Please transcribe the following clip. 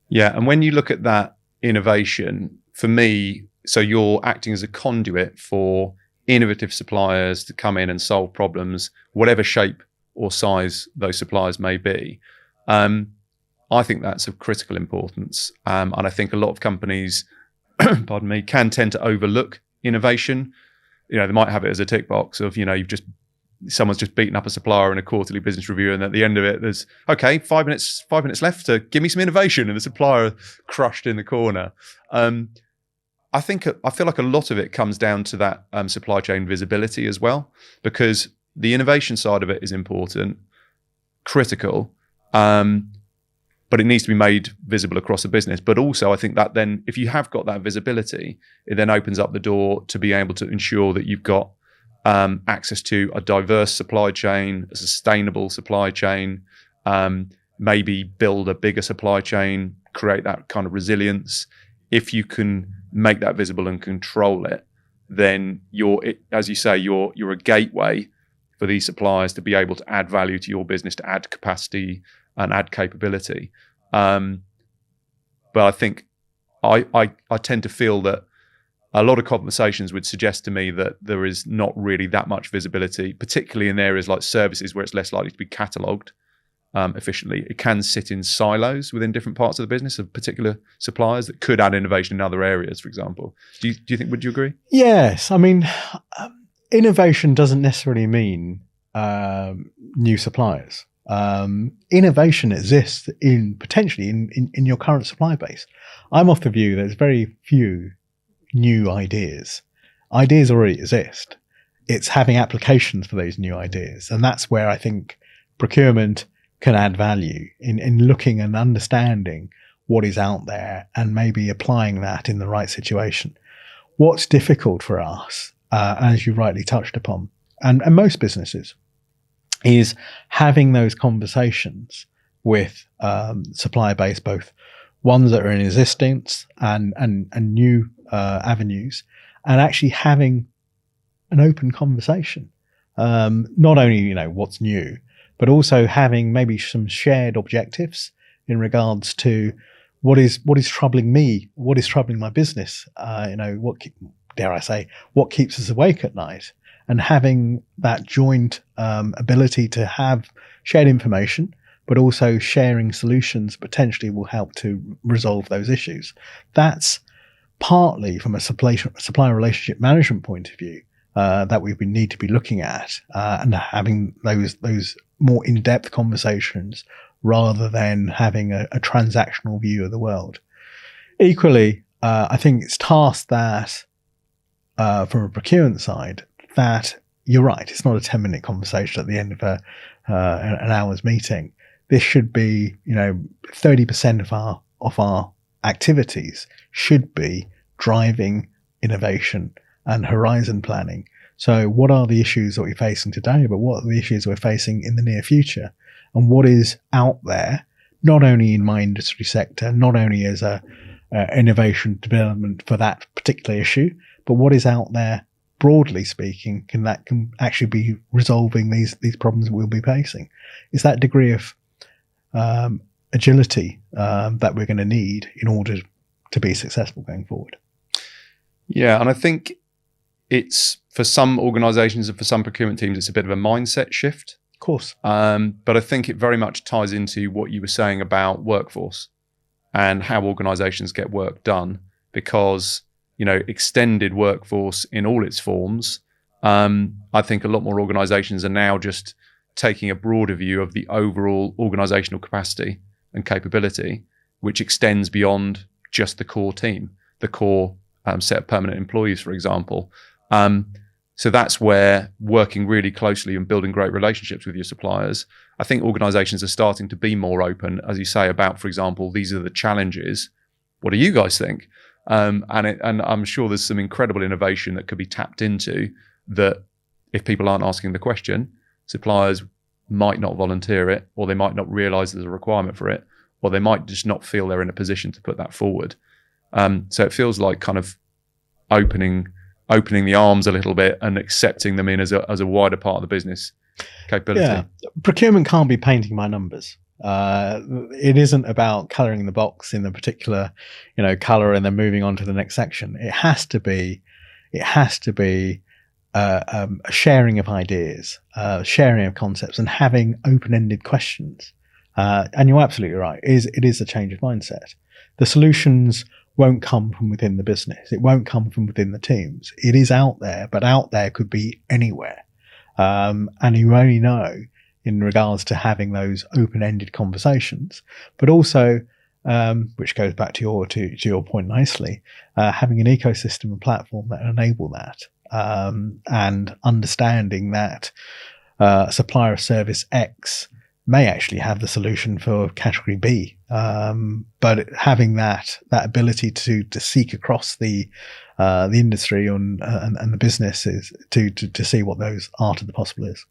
Yeah, and when you look at that innovation, for me, so you're acting as a conduit for innovative suppliers to come in and solve problems, whatever shape or size those suppliers may be. I think that's of critical importance. And I think a lot of companies, pardon me, can tend to overlook innovation. They might have it as a tick box of, someone's just beaten up a supplier in a quarterly business review, and at the end of it, there's 5 minutes left to give me some innovation, and the supplier crushed in the corner. I feel like a lot of it comes down to that supply chain visibility as well, because the innovation side of it is important, critical, but it needs to be made visible across the business. But also, I think that then, if you have got that visibility, it then opens up the door to be able to ensure that you've got access to a diverse supply chain, a sustainable supply chain, maybe build a bigger supply chain, create that kind of resilience. If you can make that visible and control it, then as you say, you're a gateway for these suppliers to be able to add value to your business, to add capacity and add capability. But I think I tend to feel that a lot of conversations would suggest to me that there is not really that much visibility, particularly in areas like services where it's less likely to be catalogued efficiently. It can sit in silos within different parts of the business of particular suppliers that could add innovation in other areas, for example. Do you think, would you agree? Yes. I mean, innovation doesn't necessarily mean new suppliers. Innovation exists potentially in your current supply base. I'm of the view there's very few new ideas. Ideas already exist. It's having applications for those new ideas. And that's where I think procurement can add value in looking and understanding what is out there and maybe applying that in the right situation. What's difficult for us, as you rightly touched upon, and most businesses, is having those conversations with supplier base, both ones that are in existence and new avenues, and actually having an open conversation. Not only what's new, but also having maybe some shared objectives in regards to what is troubling me, what is troubling my business. What keeps us awake at night, and having that joint ability to have shared information, but also sharing solutions potentially will help to resolve those issues. That's partly from a supplier relationship management point of view that we need to be looking at and having those more in-depth conversations rather than having a transactional view of the world. Equally, I think it's tasked that from a procurement side, that you're right, it's not a 10-minute conversation at the end of an hour's meeting. This should be, 30% of our activities should be driving innovation and horizon planning. So what are the issues that we're facing today, but what are the issues we're facing in the near future? And what is out there, not only in my industry sector, not only as a innovation development for that particular issue, but what is out there, broadly speaking, can actually be resolving these problems that we'll be facing. It's that degree of agility that we're going to need in order to be successful going forward. Yeah, and I think it's, for some organisations and for some procurement teams, it's a bit of a mindset shift. Of course. But I think it very much ties into what you were saying about workforce and how organisations get work done, because, extended workforce in all its forms, I think a lot more organisations are now just taking a broader view of the overall organisational capacity and capability, which extends beyond just the core team, the core set of permanent employees, for example. So that's where working really closely and building great relationships with your suppliers, I think organisations are starting to be more open, as you say, about, for example, these are the challenges. What do you guys think? And I'm sure there's some incredible innovation that could be tapped into that, if people aren't asking the question, suppliers might not volunteer it, or they might not realise there's a requirement for it, or they might just not feel they're in a position to put that forward. So it feels like kind of opening the arms a little bit and accepting them in as a wider part of the business capability. Yeah, procurement can't be painting by numbers. It isn't about colouring the box in a particular, colour and then moving on to the next section. It has to be a sharing of ideas, sharing of concepts, and having open-ended questions. And you're absolutely right. It is a change of mindset. The solutions won't come from within the business. It won't come from within the teams. It is out there, but out there could be anywhere. And you only know in regards to having those open-ended conversations, but also, which goes back to your point nicely, having an ecosystem and platform that enable that, and understanding that supplier of service X may actually have the solution for category B, but having that ability to seek across the industry and the businesses to see what those art of the possible is.